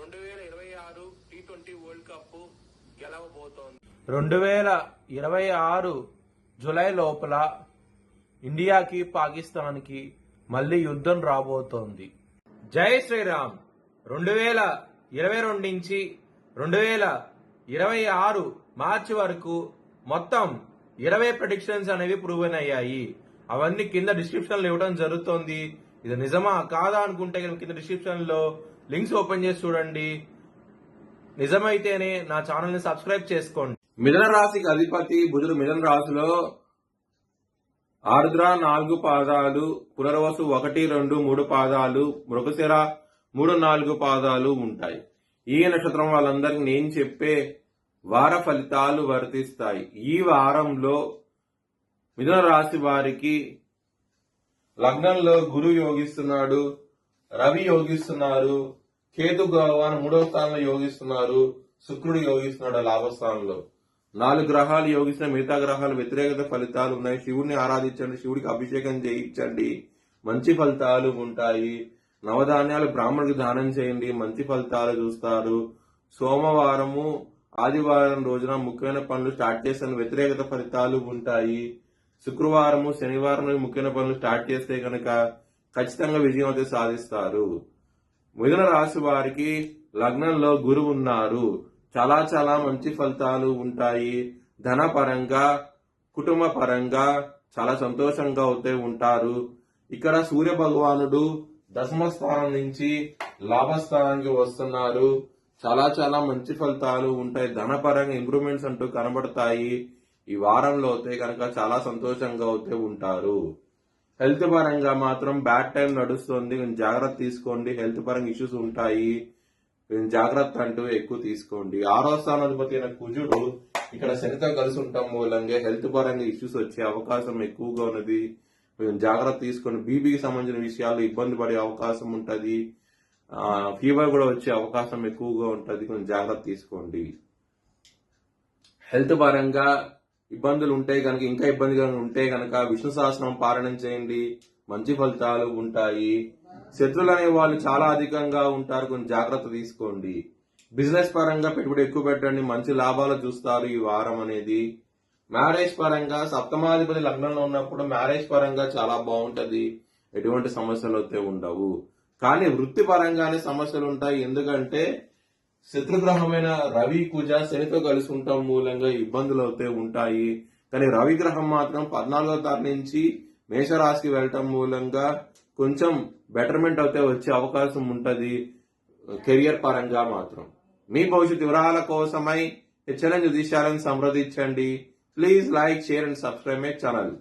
2026 T20 world cup గెలవబోతోంది. 2026 July లోపల ఇండియాకి పాకిస్తాన్కి మళ్ళీ యుద్ధం రాబోతోంది. జై శ్రీరామ్. 2022 నుంచి 2026 మార్చి వరకు మొత్తం 20 ప్రెడిక్షన్స్ అనేవి ప్రూవెన్ అయ్యాయి. అవన్నీ కింద డిస్క్రిప్షన్ లో ఇవ్వడం జరుగుతోంది. ఇది నిజమా కాదా అనుకుంటే కింద డిస్క్రిప్షన్ లో లింక్స్ ఓపెన్ చేసి చూడండి. నిజమైతేనే నా ఛానల్ ని సబ్స్క్రైబ్ చేసుకోండి. మిథున రాశికి అధిపతి బుధుడు మిథున రాశిలో ఆరుద్ర 4 పాదాలు, పునర్వసు 1, 2, 3 పాదాలు, మృగశిర 3, 4 పాదాలు ఉంటాయి. ఈ నక్షత్రం వాళ్ళందరికీ నేను చెప్పే వార ఫలితాలు వర్తిస్తాయి. ఈ వారంలో మిథున రాశి వారికి లగ్నంలో గురు యోగిస్తున్నాడు, రవి యోగిస్తున్నారు, కేతు భగవాన్ 3వ స్థానంలో యోగిస్తున్నారు, శుక్రుడు యోగిస్తున్నాడు లాభస్థానంలో. 4 గ్రహాలు యోగిస్తున్న మిగతా గ్రహాలు వ్యతిరేకత ఫలితాలు ఉన్నాయి. శివుడిని ఆరాధించండి, శివుడికి అభిషేకం చేయించండి, మంచి ఫలితాలు ఉంటాయి. నవధాన్యాలు బ్రాహ్మణుడికి దానం చేయండి, మంచి ఫలితాలు చూస్తారు. సోమవారము ఆదివారం రోజున ముఖ్యమైన పనులు స్టార్ట్ చేసిన వ్యతిరేకత ఫలితాలు ఉంటాయి. శుక్రవారము శనివారం ముఖ్యమైన పనులు స్టార్ట్ చేస్తే కనుక ఖచ్చితంగా విజయం అయితే సాధిస్తారు. మిథున రాశి వారికి లగ్నంలో గురువు ఉన్నారు. చాలా చాలా మంచి ఫలితాలు ఉంటాయి. ధన పరంగా కుటుంబ పరంగా చాలా సంతోషంగా అయితే ఉంటారు. ఇక్కడ సూర్య భగవానుడు దశమ స్థానం నుంచి లాభస్థానానికి వస్తున్నారు. చాలా చాలా మంచి ఫలితాలు ఉంటాయి. ధనపరంగా ఇంప్రూవ్మెంట్స్ అంటూ కనబడతాయి. ఈ వారంలో అయితే కనుక చాలా సంతోషంగా అయితే ఉంటారు. హెల్త్ పరంగా మాత్రం బ్యాడ్ టైం నడుస్తుంది, జాగ్రత్త తీసుకోండి. హెల్త్ పరంగా ఇష్యూస్ ఉంటాయి, జాగ్రత్త అంటూ ఎక్కువ తీసుకోండి. 6వ స్థానాధిపతి అయిన కుజుడు ఇక్కడ శనితో కలిసి ఉండటం మూలంగా హెల్త్ పరంగా ఇష్యూస్ వచ్చే అవకాశం ఎక్కువగా ఉన్నది. జాగ్రత్త తీసుకోండి. బీపీకి సంబంధించిన విషయాలు ఇబ్బంది పడే అవకాశం ఉంటది. ఫీవర్ కూడా వచ్చే అవకాశం ఎక్కువగా ఉంటది. కొంచెం జాగ్రత్త తీసుకోండి. హెల్త్ పరంగా ఇబ్బందులు ఉంటే కనుక, ఇంకా ఇబ్బందిగా ఉంటే కనుక విష్ణు సహస్రనామం పారాయణం చేయండి, మంచి ఫలితాలు ఉంటాయి. శత్రువులు అనే వాళ్ళు చాలా అధికంగా ఉంటారు, కొంచెం జాగ్రత్త తీసుకోండి. బిజినెస్ పరంగా పెట్టుబడి ఎక్కువ పెట్టండి, మంచి లాభాలు చూస్తారు ఈ వారం అనేది. మ్యారేజ్ పరంగా సప్తమాధిపతి లగ్నంలో ఉన్నప్పుడు మ్యారేజ్ పరంగా చాలా బాగుంటది, ఎటువంటి సమస్యలు అయితే ఉండవు. కానీ వృత్తి పరంగానే సమస్యలు ఉంటాయి. ఎందుకంటే శత్రుగ్రహమైన రవి కుజ శనితో కలిసి ఉండటం మూలంగా ఇబ్బందులు అయితే ఉంటాయి. కానీ రవి గ్రహం మాత్రం 14వ తారీఖు నుంచి మేషరాశికి వెళ్ళటం మూలంగా కొంచెం బెటర్మెంట్ అయితే వచ్చే అవకాశం ఉంటది కెరియర్ పరంగా మాత్రం. మీ భవిష్యత్ వివరాల కోసమై ఛానల్ జ్యోతిష్యాలను సంప్రదించండి. Please like, share and subscribe my channel.